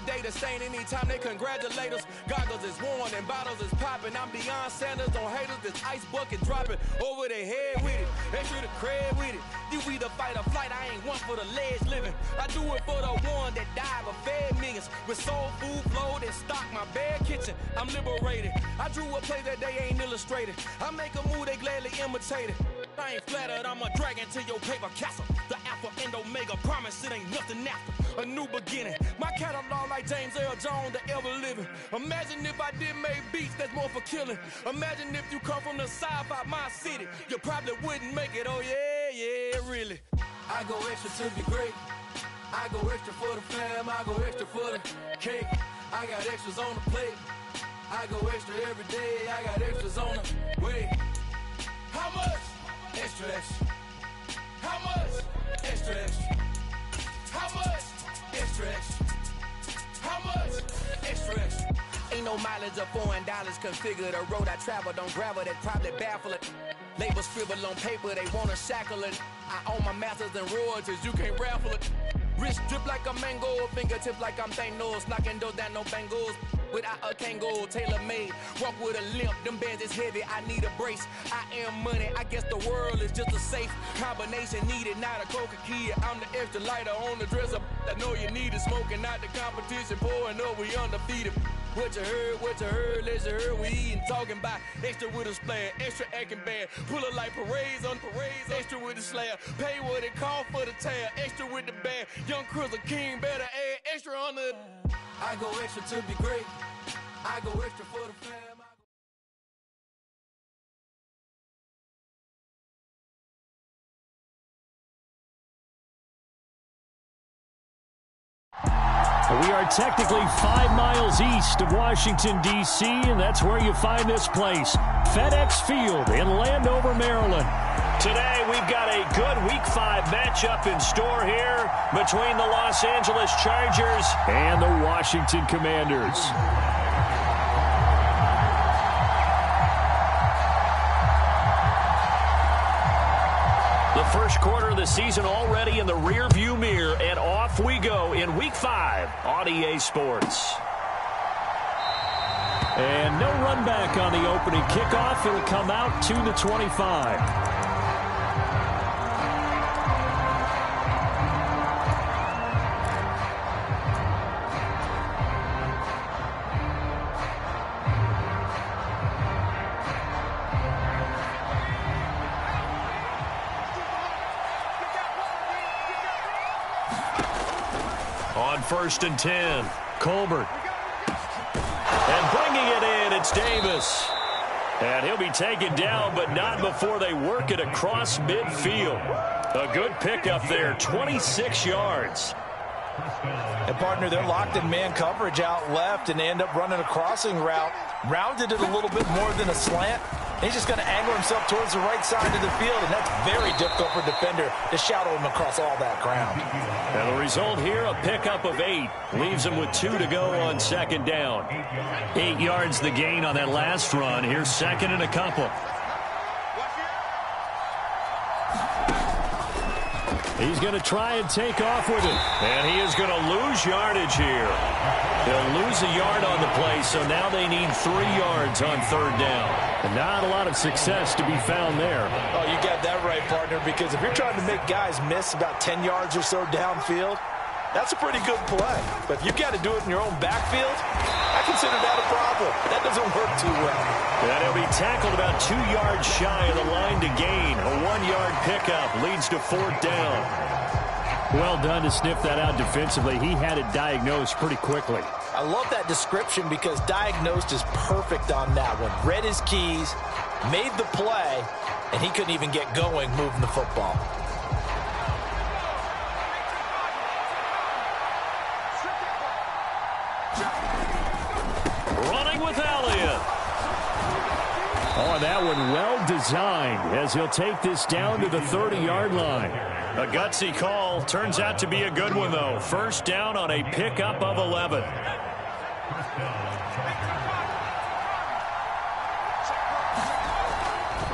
day the same anytime they congratulate us. Goggles is worn and bottles is popping. I'm Deion Sanders on haters, this ice bucket dropping over their head with it. Extra the cred with it. You either fight or flight, I ain't one for the ledge living. I do it for the one that died but fed millions. With soul food flowed and stock my bare kitchen. I'm liberated. I drew a play that they ain't illustrated. I make a move they gladly imitate it. I ain't flattered, I'm a dragon to your paper castle. The Alpha and Omega, promise it ain't nothing after. A new beginning. My catalog like James Earl Jones, the ever living. Imagine if I did make beats, that's more for killing. Imagine if you come from the south out my city. You probably wouldn't make it, oh yeah, really. I go extra to be great. I go extra for the fam, I go extra for the cake. I got extras on the plate. I go extra every day, I got extras on the way. How much? Extra, extra. How much? Extra, extra. How much? Extra, extra. How much? Extra, extra. Ain't no mileage of $4 configure the road I travel. Don't gravel, that probably baffle it. Label scribble on paper, they wanna shackle it. I own my masters and royalties, you can't raffle it. Wrist drip like a mango, fingertip like I'm Thanos. Knocking doors down, no bangles. Without a Kango, tailor-made. Walk with a limp, them bands is heavy, I need a brace. I am money, I guess the world is just a safe combination needed, not a coca kid. I'm the extra lighter on the dresser. I know you need it, smoking out the competition, pouring up, we undefeated. What you heard, let's heard, we eating, talking about extra with a splash, extra acting bad, pull it like parades on parades, extra with the slab, pay what it cost for the tab, extra with the bag, young Chris a king, better add extra on the. I go extra to be great, I go extra for the fam. We are technically 5 miles east of Washington, D.C., and that's where you find this place, FedEx Field in Landover, Maryland. Today, we've got a good Week 5 matchup in store here between the Los Angeles Chargers and the Washington Commanders. The first quarter of the season already in the rearview mirror, and off we go in Week 5 on EA Sports. And no run back on the opening kickoff. It'll come out to the 25. On 1st and 10, Colbert. And bringing it in, it's Davis. And he'll be taken down, but not before they work it across midfield. A good pickup there, 26 yards. And, partner, they're locked in man coverage out left, and they end up running a crossing route. Rounded it a little bit more than a slant. He's just going to angle himself towards the right side of the field, and that's very difficult for a defender to shadow him across all that ground. And the result here, a pickup of 8. Leaves him with 2 to go on 2nd down. 8 yards the gain on that last run. Here's 2nd and a couple. He's going to try and take off with it. And he is going to lose yardage here. They'll lose a yard on the play, so now they need 3 yards on 3rd down. And not a lot of success to be found there. Oh, you got that right, partner, because if you're trying to make guys miss about 10 yards or so downfield, that's a pretty good play. But if you've got to do it in your own backfield, I consider that a problem. That doesn't work too well. And he'll be tackled about 2 yards shy of the line to gain. A 1-yard pickup leads to 4th down. Well done to sniff that out defensively. He had it diagnosed pretty quickly. I love that description because diagnosed is perfect on that one. Read his keys, made the play, and he couldn't even get going moving the football. Running with Elliott. Oh, that one well designed as he'll take this down to the 30-yard line. A gutsy call. Turns out to be a good one, though. 1st down on a pickup of 11.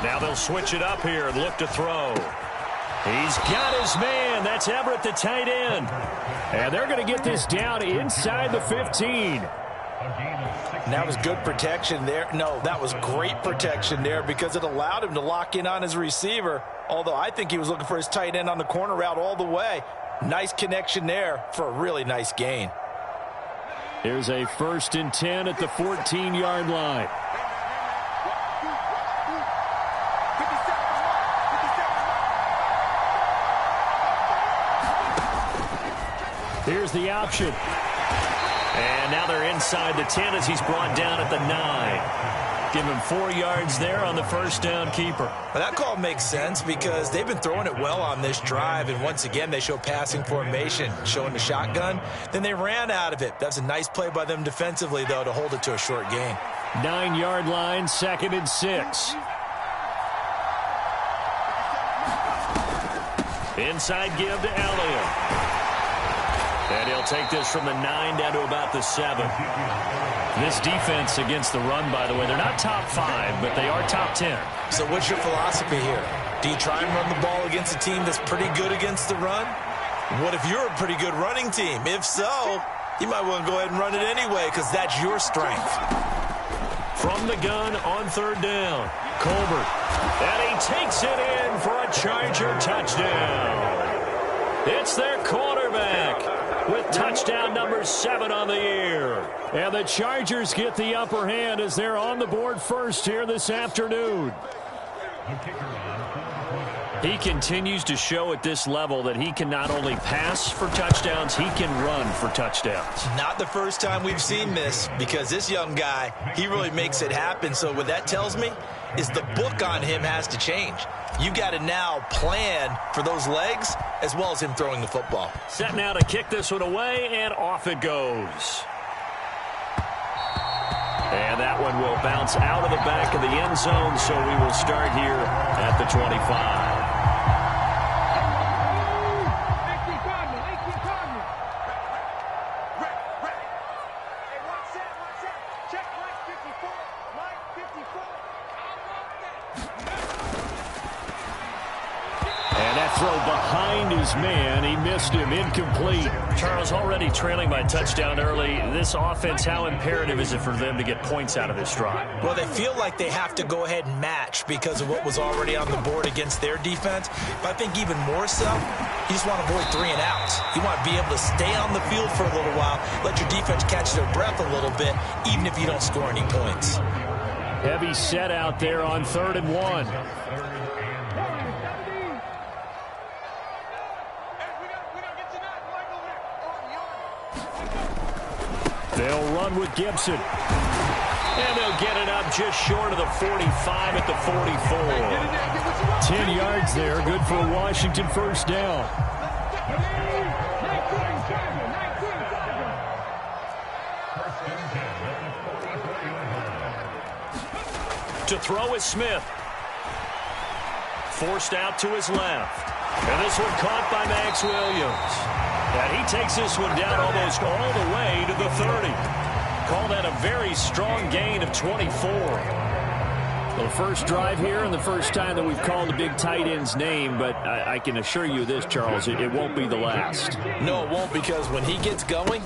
Now they'll switch it up here and look to throw. He's got his man. That's Everett, the tight end. And they're going to get this down inside the 15. And that was good protection there. No, that was great protection there because it allowed him to lock in on his receiver. Although I think he was looking for his tight end on the corner route all the way. Nice connection there for a really nice gain. Here's a 1st and 10 at the 14-yard line. Here's the option. And now they're inside the 10 as he's brought down at the 9. Give him 4 yards there on the first down keeper. Well, that call makes sense because they've been throwing it well on this drive, and once again they show passing formation, showing the shotgun. Then they ran out of it. That's a nice play by them defensively, though, to hold it to a short gain. 9-yard line, 2nd and 6. Inside give to Elliott. And he'll take this from the 9 down to about the 7. This defense against the run, by the way, they're not top 5, but they are top 10. So what's your philosophy here? Do you try and run the ball against a team that's pretty good against the run? What if you're a pretty good running team? If so, you might want to go ahead and run it anyway because that's your strength. From the gun on 3rd down, Colbert. And he takes it in for a Charger touchdown. It's their quarterback with touchdown number 7 on the year. And the Chargers get the upper hand as they're on the board first here this afternoon. He continues to show at this level that he can not only pass for touchdowns, he can run for touchdowns. Not the first time we've seen this because this young guy, he really makes it happen. So what that tells me is the book on him has to change. You got to now plan for those legs as well as him throwing the football. Set now to kick this one away, and off it goes. And that one will bounce out of the back of the end zone, so we will start here at the 25. Throw behind his man. He missed him. Incomplete. Charles, already trailing by touchdown early. This offense, how imperative is it for them to get points out of this drive? Well, they feel like they have to go ahead and match because of what was already on the board against their defense. But I think even more so, you just want to avoid 3 and outs. You want to be able to stay on the field for a little while, let your defense catch their breath a little bit, even if you don't score any points. Heavy set out there on 3rd and 1. They'll run with Gibson. And they'll get it up just short of the 45 at the 44. 10 yards there. Good for a Washington first down. To throw is Smith. Forced out to his left. And this one caught by Max Williams. And he takes this one down almost all the way to the 30. Call that a very strong gain of 24. Well, the first drive here and the first time that we've called a big tight end's name, but I can assure you this, Charles, it won't be the last. No, it won't, because when he gets going,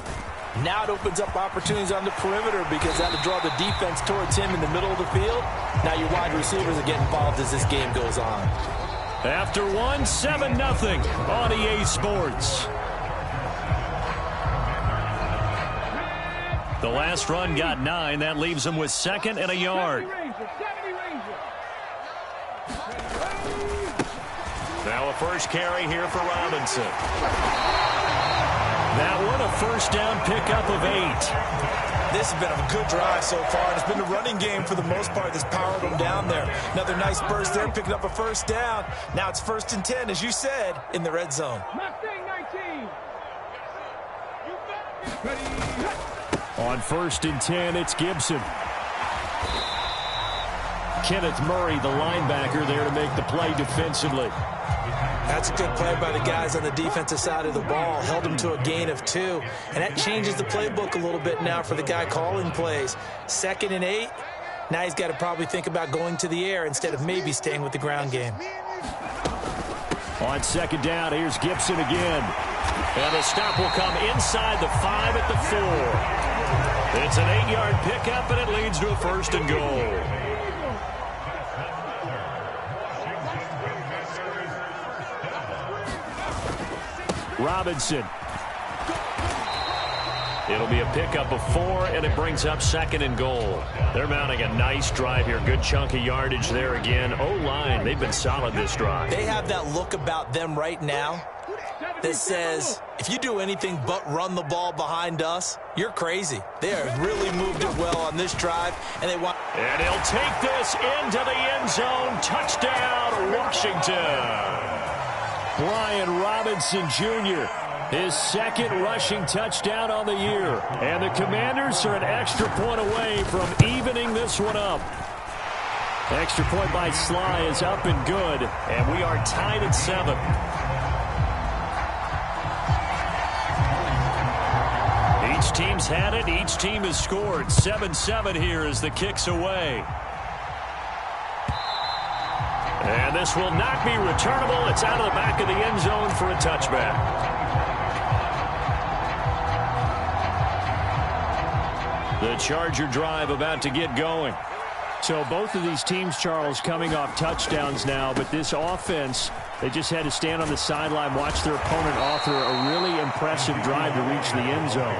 now it opens up opportunities on the perimeter because that'll draw the defense towards him in the middle of the field. Now your wide receivers are getting involved as this game goes on. After one, 7-0 on EA Sports. The last run got 9. That leaves them with 2nd and a yard. Now a first carry here for Robinson. That one a first down pickup of 8. This has been a good drive so far. It's been a running game for the most part that's powered them down there. Another nice burst there, picking up a first down. Now it's 1st and 10, as you said, in the red zone. On 1st and 10, it's Gibson. Kenneth Murray, the linebacker, there to make the play defensively. That's a good play by the guys on the defensive side of the ball. Held them to a gain of 2. And that changes the playbook a little bit now for the guy calling plays. 2nd and 8. Now he's got to probably think about going to the air instead of maybe staying with the ground game. On second down, here's Gibson again. And the stop will come inside the 5 at the 4. It's an 8-yard pickup, and it leads to a 1st and goal. Robinson. It'll be a pickup of 4, and it brings up 2nd and goal. They're mounting a nice drive here. Good chunk of yardage there again. O-line, they've been solid this drive. They have that look about them right now that says, if you do anything but run the ball behind us, you're crazy. They have really moved it well on this drive, and they want... And he'll take this into the end zone. Touchdown, Washington. Brian Robinson Jr., his 2nd rushing touchdown on the year. And the Commanders are an extra point away from evening this one up. Extra point by Sly is up and good, and we are tied at 7. Each team's had it. Each team has scored. 7-7 here as the kick's away. And this will not be returnable. It's out of the back of the end zone for a touchback. The Charger drive about to get going. So both of these teams, Charles, coming off touchdowns now, but this offense, they just had to stand on the sideline, watch their opponent author a really impressive drive to reach the end zone.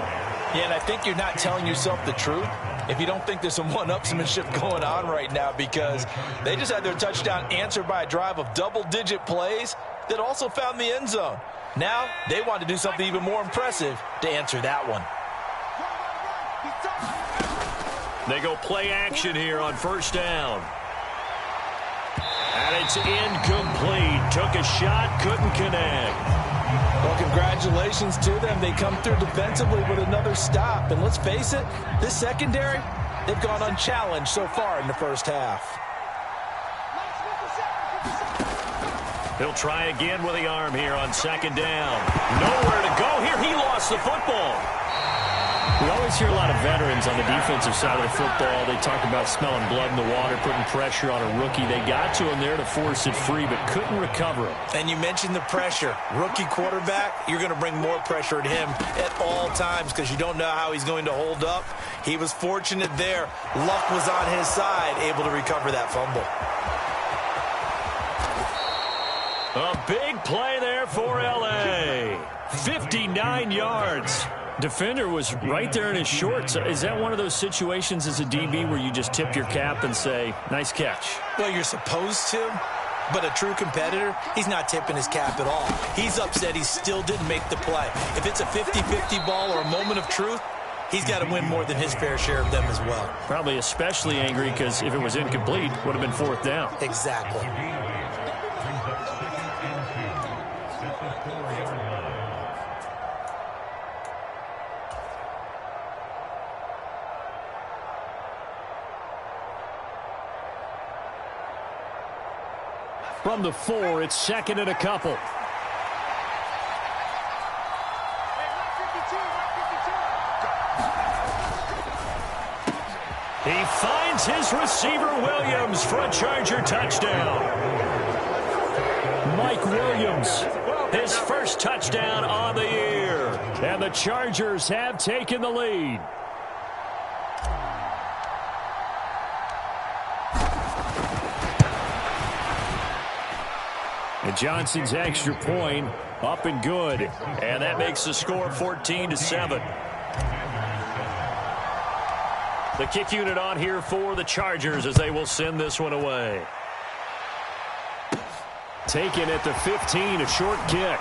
Yeah, and I think you're not telling yourself the truth if you don't think there's some one-upsmanship going on right now, because they just had their touchdown answered by a drive of double-digit plays that also found the end zone. Now they want to do something even more impressive to answer that one. They go play action here on 1st down. And it's incomplete. Took a shot, couldn't connect. Well, congratulations to them. They come through defensively with another stop. And let's face it, this secondary, they've gone unchallenged so far in the first half. He'll try again with the arm here on 2nd down. Nowhere to go here. He lost the football. We always hear a lot of veterans on the defensive side of the football. They talk about smelling blood in the water, putting pressure on a rookie. They got to him there to force it free, but couldn't recover it. And you mentioned the pressure. Rookie quarterback, you're going to bring more pressure at him at all times because you don't know how he's going to hold up. He was fortunate there. Luck was on his side, able to recover that fumble. A big play there for L.A. 59 yards. Defender was right there in his shorts. Is that one of those situations as a DB where you just tip your cap and say, nice catch? Well, you're supposed to, but a true competitor, he's not tipping his cap at all. He's upset he still didn't make the play. If it's a 50-50 ball or a moment of truth, he's got to win more than his fair share of them as well. Probably especially angry because if it was incomplete, it would have been 4th down. Exactly. From the 4, it's 2nd and a couple. He finds his receiver Williams for a Charger touchdown. Mike Williams, his first touchdown on the year. And the Chargers have taken the lead. And Johnson's extra point up and good. And that makes the score 14-7. The kick unit on here for the Chargers as they will send this one away. Taken at the 15, a short kick.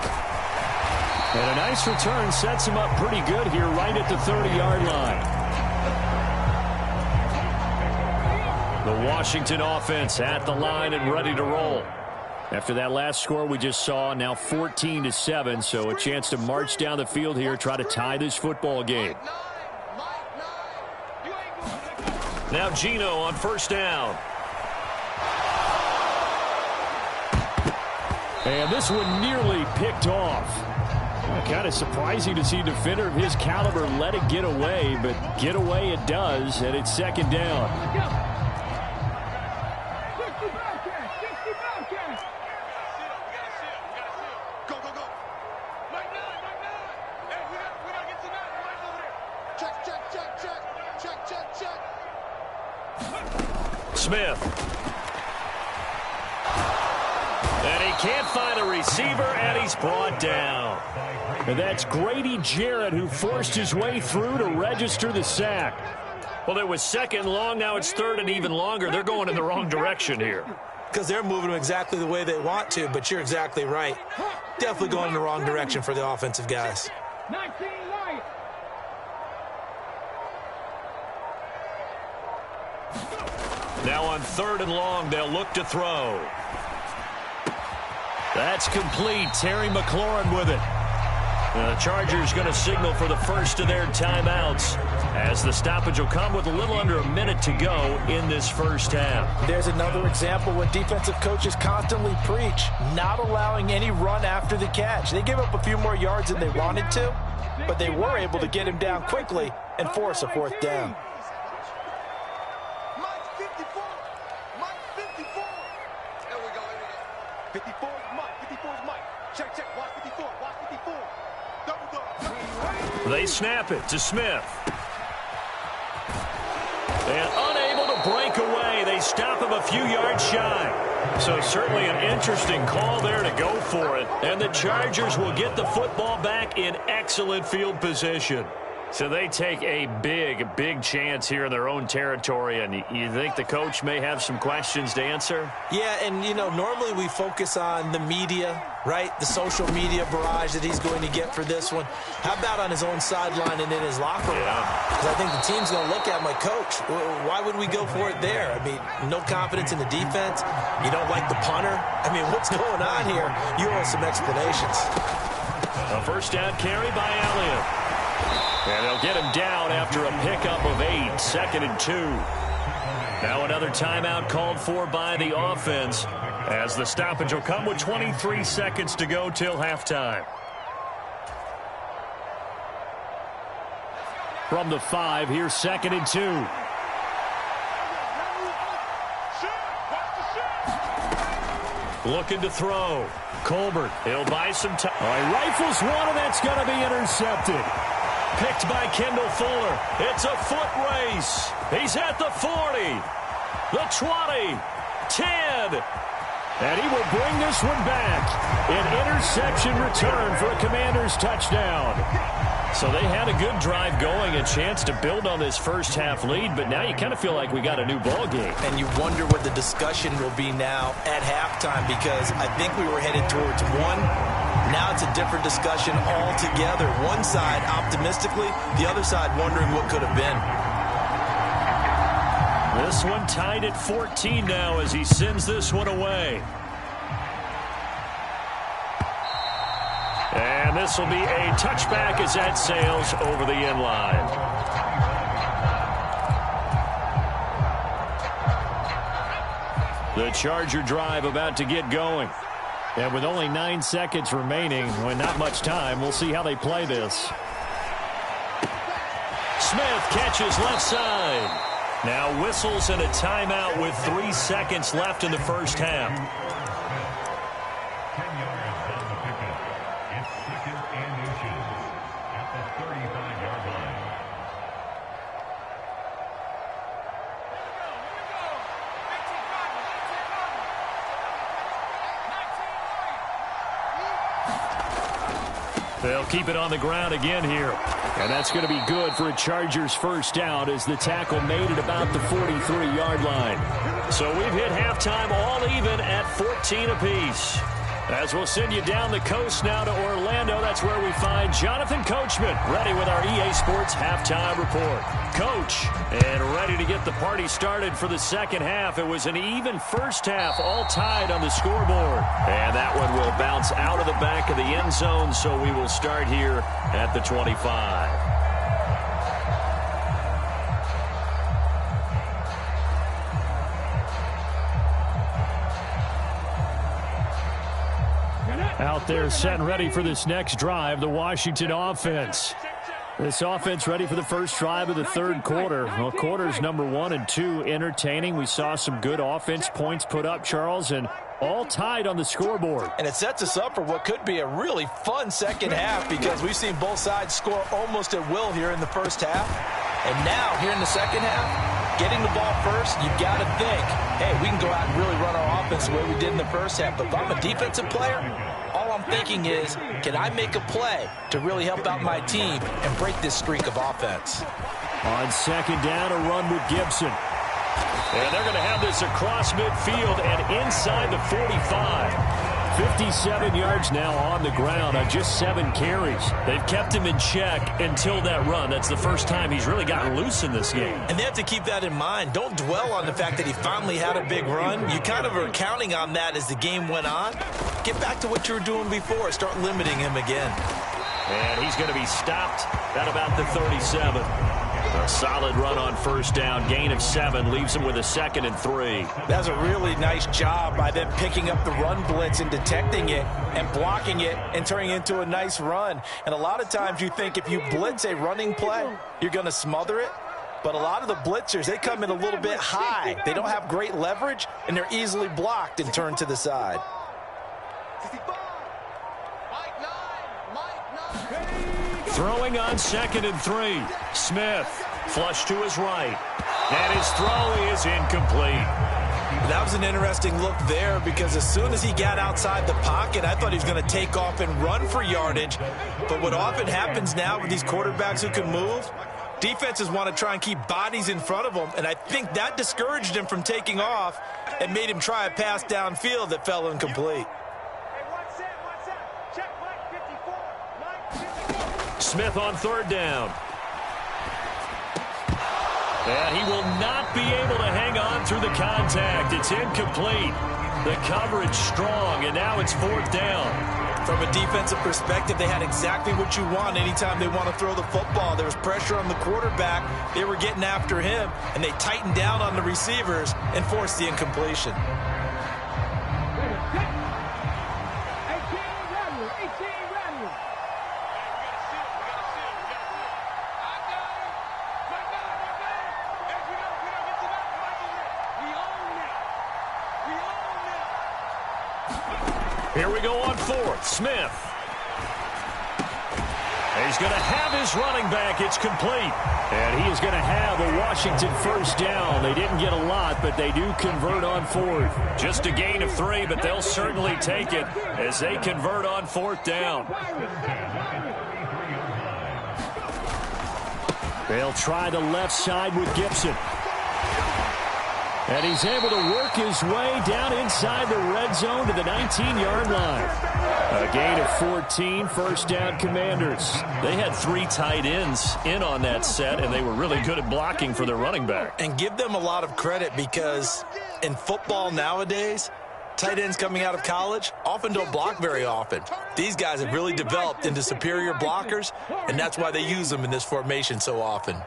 And a nice return sets him up pretty good here right at the 30-yard line. The Washington offense at the line and ready to roll. After that last score we just saw, now 14-7, so a chance to march down the field here, try to tie this football game. Now Geno on 1st down. And this one nearly picked off. Kind of surprising to see a defender of his caliber let it get away, but get away it does, and it's 2nd down. Smith. And he can't find a receiver, and he's brought down. And that's Grady Jarrett who forced his way through to register the sack. Well, it was second and long. Now it's third and even longer. They're going in the wrong direction here. Because they're moving them exactly the way they want to, but you're exactly right. Definitely going in the wrong direction for the offensive guys. Now on third and long, they'll look to throw. That's complete. Terry McLaurin with it. The Chargers going to signal for the first of their timeouts as the stoppage will come with a little under a minute to go in this first half. There's another example what defensive coaches constantly preach, not allowing any run after the catch. They gave up a few more yards than they wanted to, but they were able to get him down quickly and force a fourth down. There we go. 54 is Mike. 54 is Mike. Check. Watch 54. Watch 54. They snap it to Smith. And unable to break away. They stop him a few yards shy. So certainly an interesting call there to go for it. And the Chargers will get the football back in excellent field position. So they take a big chance here in their own territory, and you think the coach may have some questions to answer? Yeah, and, normally we focus on the media, right? The social media barrage that he's going to get for this one. How about on his own sideline and in his locker room? Because I think the team's going to look at my coach. Why would we go for it there? I mean, no confidence in the defense. You don't like the punter. I mean, what's going on here? You owe some explanations. A first down carry by Elliott. And they'll get him down after a pickup of 8, 2nd and 2. Now another timeout called for by the offense as the stoppage will come with 23 seconds to go till halftime. From the 5, here's 2nd and 2. Looking to throw. Colbert, he'll buy some time. All right, rifles one, and that's going to be intercepted. Picked by Kendall Fuller. It's a foot race. He's at the 40, the 20, 10. And he will bring this one back. An interception return for a Commanders touchdown. So they had a good drive going, a chance to build on this first half lead, but now you kind of feel like we got a new ball game. And you wonder what the discussion will be now at halftime, because I think we were headed towards one. Now it's a different discussion altogether. One side optimistically, the other side wondering what could have been. This one tied at 14 now as he sends this one away. And this will be a touchback as that sails over the end line. The Charger drive about to get going. And with only 9 seconds remaining, well, not much time, we'll see how they play this. Smith catches left side. Now whistles and a timeout with 3 seconds left in the first half. They'll keep it on the ground again here. And that's going to be good for a Chargers first down as the tackle made it about the 43-yard line. So we've hit halftime all even at 14 apiece. As we'll send you down the coast now to Orlando, that's where we find Jonathan Coachman ready with our EA Sports halftime report. Coach, and ready to get the party started for the second half. It was an even first half, all tied on the scoreboard. And that one will bounce out of the back of the end zone, so we will start here at the 25. Out there set and ready for this next drive, the Washington offense. This offense ready for the first drive of the third quarter. Well, quarters number 1 and 2 entertaining. We saw some good offense points put up, Charles, and all tied on the scoreboard. And it sets us up for what could be a really fun second half, because we've seen both sides score almost at will here in the first half. And now, here in the second half, getting the ball first, you've got to think, hey, we can go out and really run our offense the way we did in the first half. But if I'm a defensive player, all I'm thinking is, can I make a play to really help out my team and break this streak of offense? On second down, a run with Gibson. And they're going to have this across midfield and inside the 45. 57 yards now on the ground on just 7 carries. They've kept him in check until that run. That's the first time he's really gotten loose in this game. And they have to keep that in mind. Don't dwell on the fact that he finally had a big run. You kind of are counting on that as the game went on. Get back to what you were doing before. Start limiting him again. And he's going to be stopped at about the 37. A solid run on first down. Gain of 7 leaves him with a 2nd and 3. That's a really nice job by them picking up the run blitz and detecting it and blocking it and turning it into a nice run. And a lot of times you think if you blitz a running play, you're going to smother it. But a lot of the blitzers, they come in a little bit high. They don't have great leverage, and they're easily blocked and turned to the side. Throwing on 2nd and 3. Smith, flush to his right. And his throw is incomplete. That was an interesting look there because as soon as he got outside the pocket, I thought he was going to take off and run for yardage. But what often happens now with these quarterbacks who can move, defenses want to try and keep bodies in front of them, and I think that discouraged him from taking off and made him try a pass downfield that fell incomplete. Smith on 3rd down. And he will not be able to hang on through the contact. It's incomplete. The coverage strong, and now it's 4th down. From a defensive perspective, they had exactly what you want anytime they want to throw the football. There was pressure on the quarterback. They were getting after him, and they tightened down on the receivers and forced the incompletion. Here we go on 4th. Smith. He's going to have his running back. It's complete. And he is going to have a Washington first down. They didn't get a lot, but they do convert on 4th. Just a gain of 3, but they'll certainly take it as they convert on 4th down. They'll try the left side with Gibson. And he's able to work his way down inside the red zone to the 19-yard line. A gain of 14, first down Commanders. They had 3 tight ends in on that set, and they were really good at blocking for their running back. And give them a lot of credit because in football nowadays, tight ends coming out of college often don't block very often. These guys have really developed into superior blockers, and that's why they use them in this formation so often.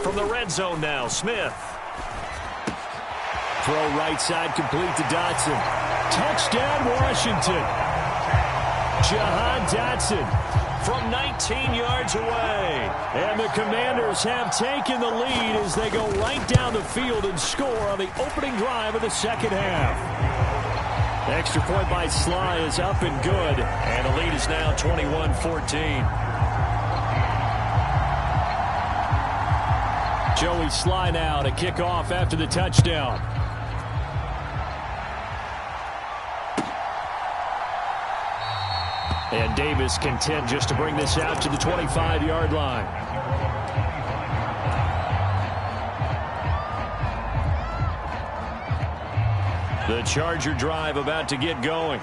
From the red zone now, Smith. Throw right side complete to Dotson. Touchdown, Washington. Jahan Dotson from 19 yards away. And the Commanders have taken the lead as they go right down the field and score on the opening drive of the second half. Extra point by Sly is up and good. And the lead is now 21-14. Joey Sly now to kick off after the touchdown. And Davis content just to bring this out to the 25-yard line. The Charger drive about to get going.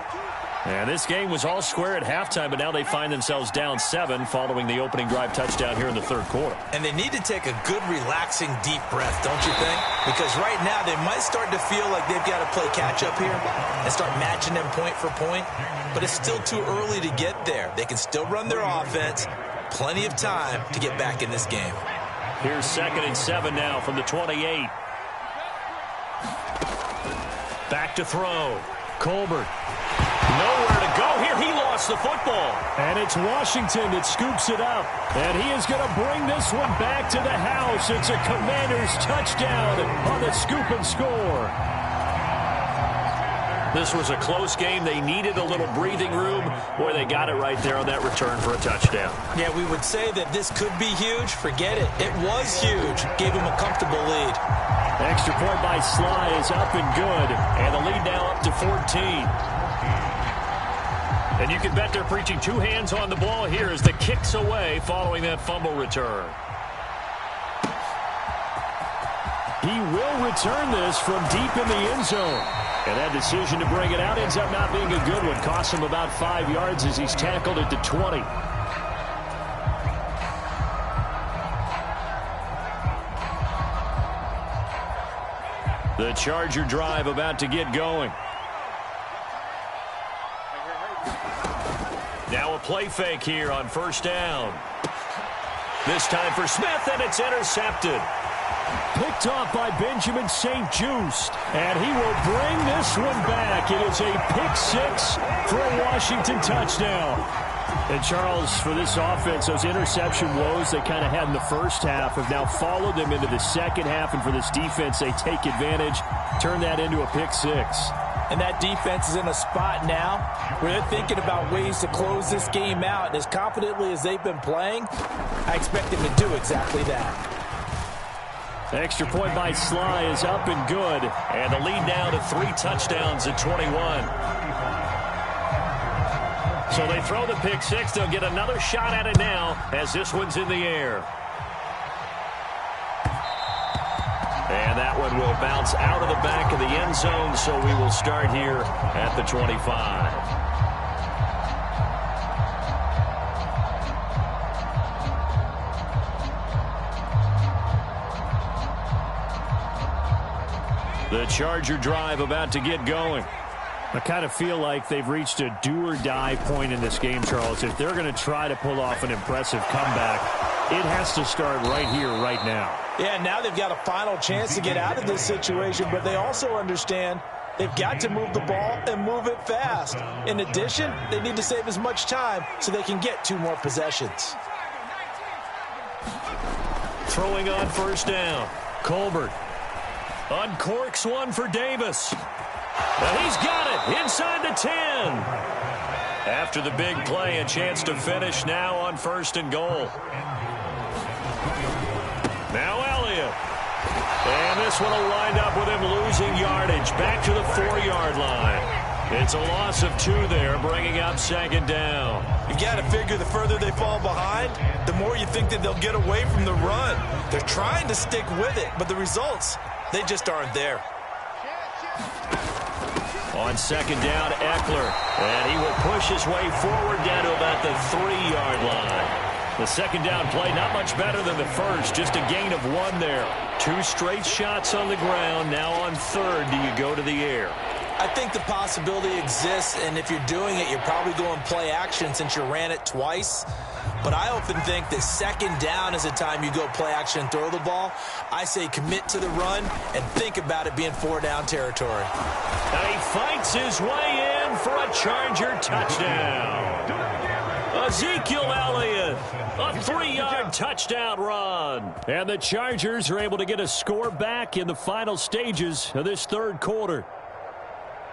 And this game was all square at halftime, but now they find themselves down 7 following the opening drive touchdown here in the 3rd quarter. And they need to take a good, relaxing, deep breath, don't you think? Because right now they might start to feel like they've got to play catch-up here and start matching them point for point. But it's still too early to get there. They can still run their offense. Plenty of time to get back in this game. Here's 2nd and 7 now from the 28. Back to throw. Colbert. Nowhere to go here. He lost the football. And it's Washington that scoops it up. And he is going to bring this one back to the house. It's a Commanders touchdown on the scoop and score. This was a close game. They needed a little breathing room. Boy, they got it right there on that return for a touchdown. Yeah, we would say that this could be huge. Forget it. It was huge. Gave him a comfortable lead. Extra point by Sly is up and good. And the lead now up to 14. And you can bet they're preaching two hands on the ball here as the kick's away following that fumble return. He will return this from deep in the end zone. And that decision to bring it out ends up not being a good one. Costs him about 5 yards as he's tackled at the 20. The Charger drive about to get going. Now a play fake here on first down. This time for Smith, and it's intercepted. Picked off by Benjamin St-Juste, and he will bring this one back. It is a pick six for a Washington touchdown. And Charles, for this offense, those interception woes they kind of had in the first half have now followed them into the second half, and for this defense, they take advantage, turn that into a pick six. And that defense is in a spot now where they're thinking about ways to close this game out. And as confidently as they've been playing, I expect them to do exactly that. Extra point by Sly is up and good. And the lead now to 3 touchdowns at 21. So they throw the pick six. They'll get another shot at it now as this one's in the air. And that one will bounce out of the back of the end zone, so we will start here at the 25. The Charger drive about to get going. I kind of feel like they've reached a do-or-die point in this game, Charles. If they're going to try to pull off an impressive comeback, it has to start right here, right now. Yeah, now they've got a final chance to get out of this situation, but they also understand they've got to move the ball and move it fast. In addition, they need to save as much time so they can get 2 more possessions. Throwing on first down. Colbert uncorks one for Davis. And he's got it inside the 10. After the big play, a chance to finish now on first and goal. Now Elliott. And this one will wind up with him losing yardage. Back to the 4-yard line. It's a loss of 2 there, bringing up second down. You got to figure the further they fall behind, the more you think that they'll get away from the run. They're trying to stick with it, but the results, they just aren't there. On second down, Eckler. And he will push his way forward down to about the 3-yard line. The second down play, not much better than the first. Just a gain of 1 there. 2 straight shots on the ground. Now on third, do you go to the air? I think the possibility exists, and if you're doing it, you're probably going play action since you ran it twice. But I often think that second down is the time you go play action and throw the ball. I say commit to the run and think about it being 4-down territory. And he fights his way in for a Charger touchdown. Ezekiel Elliott, a 3-yard touchdown run. And the Chargers are able to get a score back in the final stages of this third quarter.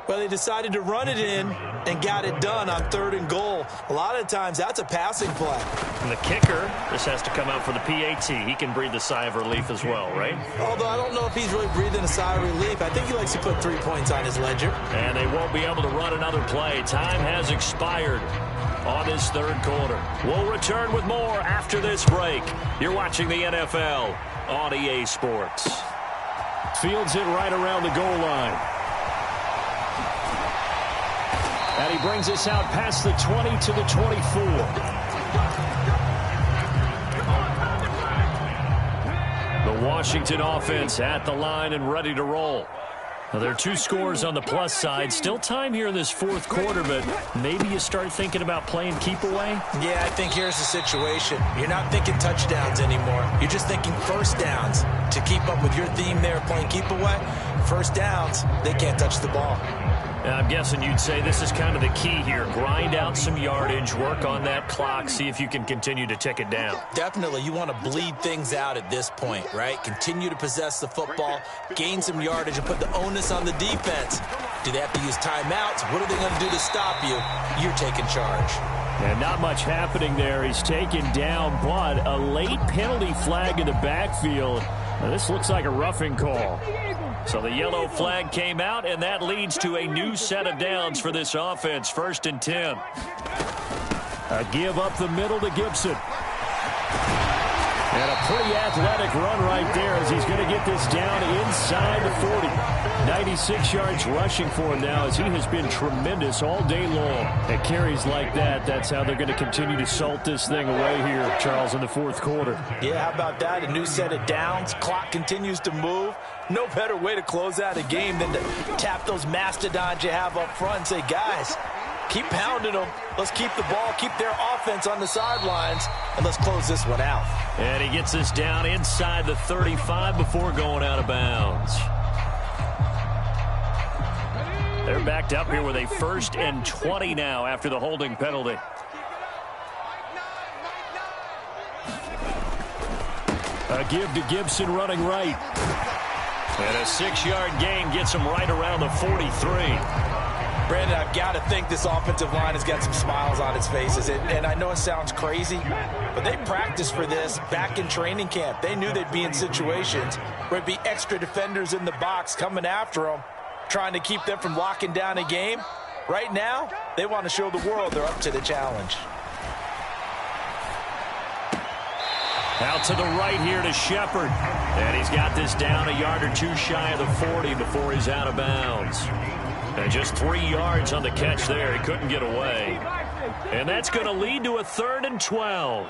Well, they decided to run it in and got it done on 3rd and goal. A lot of times, that's a passing play. And the kicker, this has to come out for the PAT. He can breathe a sigh of relief as well, right? Although I don't know if he's really breathing a sigh of relief. I think he likes to put 3 points on his ledger. And they won't be able to run another play. Time has expired on this third quarter. We'll return with more after this break. You're watching the NFL on EA Sports. Fields it right around the goal line. And he brings us out past the 20 to the 24. The Washington offense at the line and ready to roll. Now, there are 2 scores on the plus side. Still time here in this fourth quarter, but maybe you start thinking about playing keep away? Yeah, I think here's the situation. You're not thinking touchdowns anymore. You're just thinking first downs. To keep up with your theme there, playing keep away, first downs, they can't touch the ball. I'm guessing you'd say this is kind of the key here. Grind out some yardage, work on that clock, see if you can continue to tick it down. Definitely. You want to bleed things out at this point, right? Continue to possess the football, gain some yardage, and put the onus on the defense. Do they have to use timeouts? What are they going to do to stop you? You're taking charge. And not much happening there. He's taken down, but a late penalty flag in the backfield. Now, this looks like a roughing call. So the yellow flag came out, and that leads to a new set of downs for this offense. 1st and 10. A give up the middle to Gibson. And a pretty athletic run right there as he's going to get this down inside the 40. 96 yards rushing for him now as he has been tremendous all day long. At carries like that, that's how they're going to continue to salt this thing away here, Charles, in the 4th quarter. Yeah, how about that? A new set of downs. Clock continues to move. No better way to close out a game than to tap those mastodons you have up front and say, guys, keep pounding them. Let's keep the ball, keep their offense on the sidelines, and let's close this one out. And he gets this down inside the 35 before going out of bounds. They're backed up here with a 1st and 20 now after the holding penalty. A give to Gibson running right. And a 6-yard gain gets him right around the 43. Brandon, I've got to think this offensive line has got some smiles on its faces. And I know it sounds crazy, but they practiced for this back in training camp. They knew they'd be in situations where it'd be extra defenders in the box coming after them, trying to keep them from locking down a game. Right now, they want to show the world they're up to the challenge. Out to the right here to Shepard. And he's got this down a yard or two shy of the 40 before he's out of bounds. And just 3 yards on the catch there. He couldn't get away. And that's going to lead to a 3rd and 12.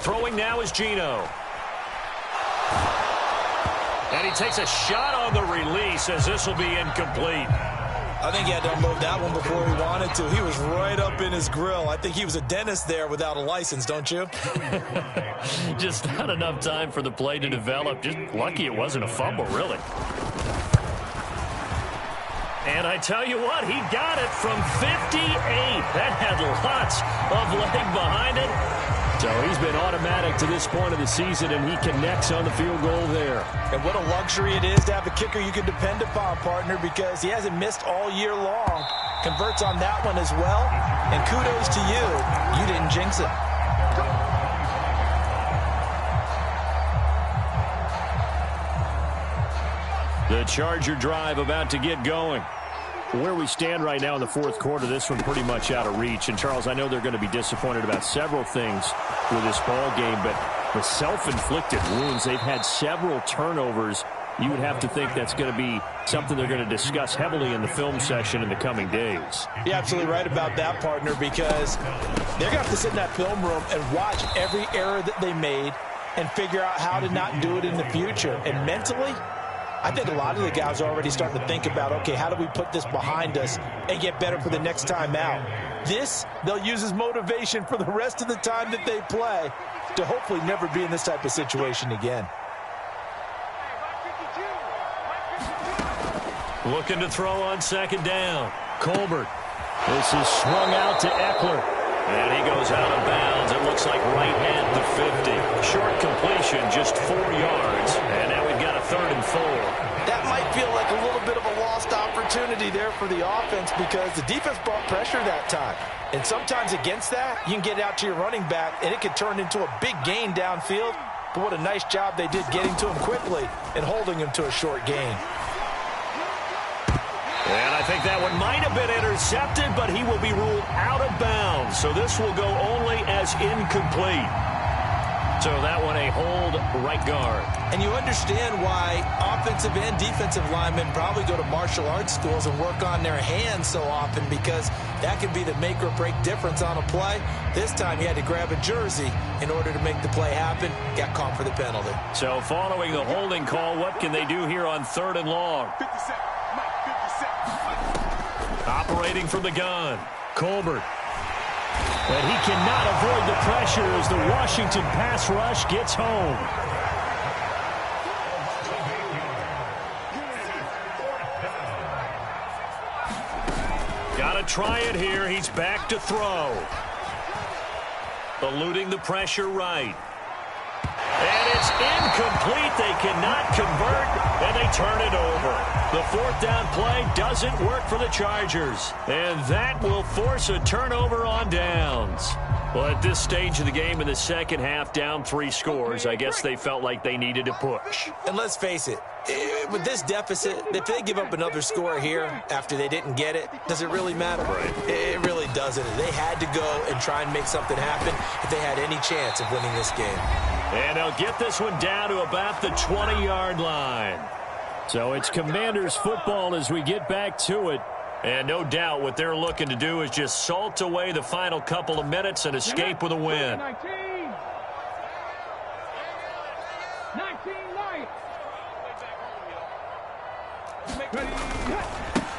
Throwing now is Geno. And he takes a shot on the release as this will be incomplete. I think he had to unload that one before he wanted to. He was right up in his grill. I think he was a dentist there without a license, don't you? Just not enough time for the play to develop. Just lucky it wasn't a fumble, really. And I tell you what, he got it from 58. That had lots of leg behind it. So he's been automatic to this point of the season, and he connects on the field goal there. And what a luxury it is to have a kicker you can depend upon, partner, because he hasn't missed all year long. Converts on that one as well. And kudos to you. You didn't jinx it. The Charger drive about to get going. Where we stand right now in the 4th quarter, this one pretty much out of reach. And, Charles, I know they're going to be disappointed about several things with this ball game, but the self-inflicted wounds, they've had several turnovers. You would have to think that's going to be something they're going to discuss heavily in the film session in the coming days. You're absolutely right about that, partner, because they're going to have to sit in that film room and watch every error that they made and figure out how to not do it in the future. And mentally, I think a lot of the guys are already starting to think about, okay, how do we put this behind us and get better for the next time out? This, they'll use as motivation for the rest of the time that they play to hopefully never be in this type of situation again. Looking to throw on 2nd down. Colbert. This is swung out to Eckler. And he goes out of bounds. It looks like right at the 50. Short completion, just 4 yards. And now we've got a 3rd and 4. That might feel like a little bit of a lost opportunity there for the offense because the defense brought pressure that time. And sometimes against that, you can get out to your running back, and it could turn into a big gain downfield. But what a nice job they did getting to him quickly and holding him to a short gain. And I think that one might have been intercepted, but he will be ruled out of bounds. So this will go only as incomplete. So that one a hold right guard. And you understand why offensive and defensive linemen probably go to martial arts schools and work on their hands so often, because that can be the make or break difference on a play. This time he had to grab a jersey in order to make the play happen. Got caught for the penalty. So following the holding call, what can they do here on 3rd and long? 57. Mike, 57. Operating from the gun, Colbert. And he cannot avoid the pressure as the Washington pass rush gets home. Got a try it here. He's back to throw. Eluding the pressure right. And it's incomplete. They cannot convert, and they turn it over. The fourth down play doesn't work for the Chargers. And that will force a turnover on downs. Well, at this stage of the game in the second half, down 3 scores, I guess they felt like they needed to push. And let's face it, with this deficit, if they give up another score here after they didn't get it, does it really matter? Right. It really doesn't. They had to go and try and make something happen if they had any chance of winning this game. And they'll get this one down to about the 20-yard line. So it's Commanders football as we get back to it. And no doubt what they're looking to do is just salt away the final couple of minutes and escape with a win. 19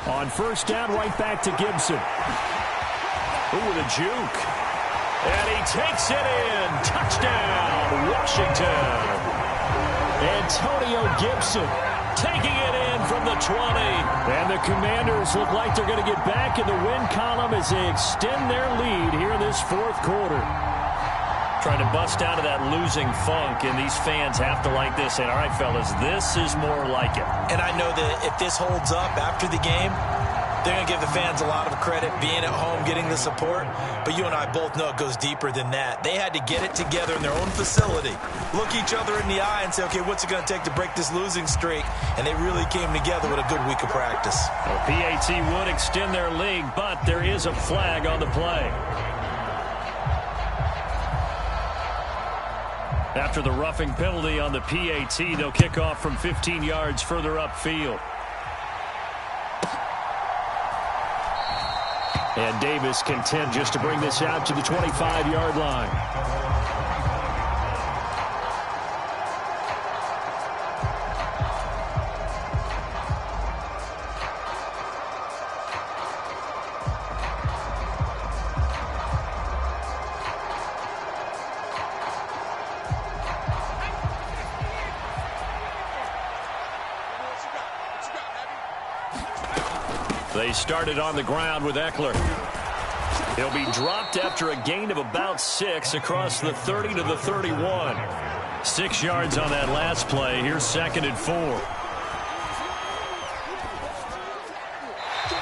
On first down, right back to Gibson. Ooh, with a juke. And he takes it in. Touchdown, Washington. Antonio Gibson taking it in from the 20. And the Commanders look like they're going to get back in the win column as they extend their lead here in this fourth quarter. Trying to bust out of that losing funk, and these fans have to like this. And all right, fellas, this is more like it. And I know that if this holds up after the game, they're going to give the fans a lot of credit being at home, getting the support. But you and I both know it goes deeper than that. They had to get it together in their own facility, look each other in the eye and say, okay, what's it going to take to break this losing streak? And they really came together with a good week of practice. Well, PAT would extend their lead, but there is a flag on the play. After the roughing penalty on the PAT, they'll kick off from 15 yards further upfield. And Davis content just to bring this out to the 25-yard line. They started on the ground with Eckler. He'll be dropped after a gain of about 6 across the 30 to the 31. 6 yards on that last play. Here's 2nd and 4.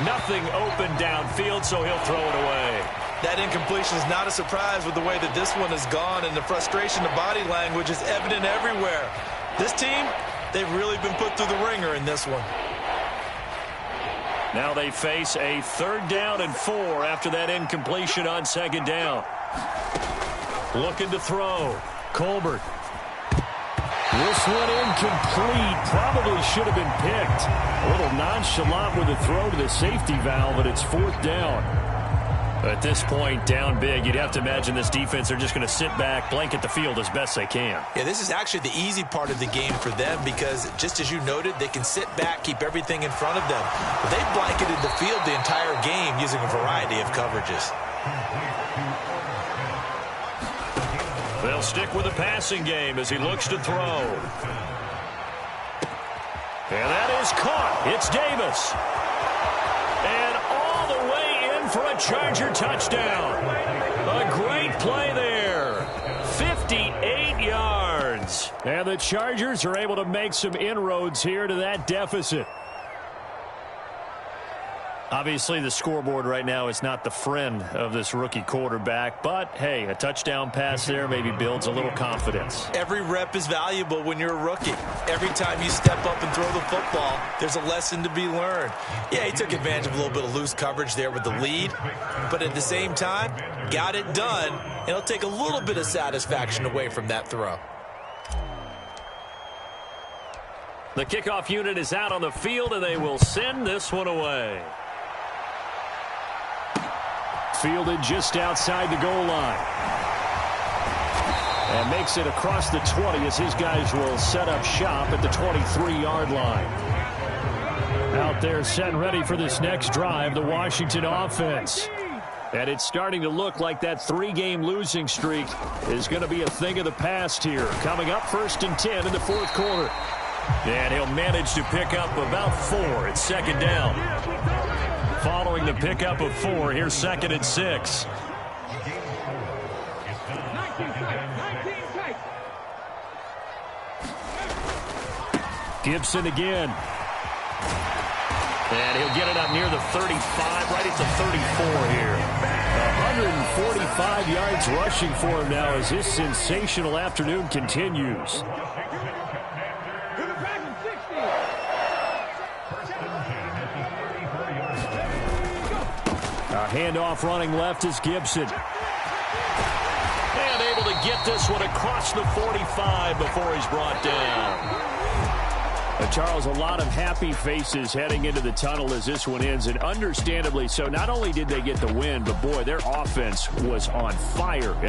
Nothing open downfield, so he'll throw it away. That incompletion is not a surprise with the way that this one has gone, and the frustration, the body language is evident everywhere. This team, they've really been put through the ringer in this one. Now they face a 3rd down and 4 after that incompletion on 2nd down. Looking to throw. Colbert. This one incomplete. Probably should have been picked. A little nonchalant with a throw to the safety valve, but it's 4th down. At this point, down big, you'd have to imagine this defense, they're just going to sit back, blanket the field as best they can. Yeah, this is actually the easy part of the game for them because, just as you noted, they can sit back, keep everything in front of them. But they've blanketed the field the entire game using a variety of coverages. They'll stick with the passing game as he looks to throw. And that is caught. It's Davis. And all the way for a Charger touchdown. A great play there. 58 yards. And the Chargers are able to make some inroads here to that deficit. Obviously, the scoreboard right now is not the friend of this rookie quarterback, but, hey, a touchdown pass there maybe builds a little confidence. Every rep is valuable when you're a rookie. Every time you step up and throw the football, there's a lesson to be learned. Yeah, he took advantage of a little bit of loose coverage there with the lead, but at the same time, got it done, and it'll take a little bit of satisfaction away from that throw. The kickoff unit is out on the field, and they will send this one away. Fielded just outside the goal line. And makes it across the 20 as his guys will set up shop at the 23-yard line. Out there set and ready for this next drive, the Washington offense. And it's starting to look like that 3-game losing streak is going to be a thing of the past here. Coming up 1st and 10 in the 4th quarter. And he'll manage to pick up about 4 at 2nd down. Following the pickup of 4, here's 2nd and 6. Gibson again. And he'll get it up near the 35, right at the 34 here. 145 yards rushing for him now as this sensational afternoon continues. A handoff running left is Gibson. And able to get this one across the 45 before he's brought down. Charles, a lot of happy faces heading into the tunnel as this one ends, and understandably so. Not only did they get the win, but boy, their offense was on fire in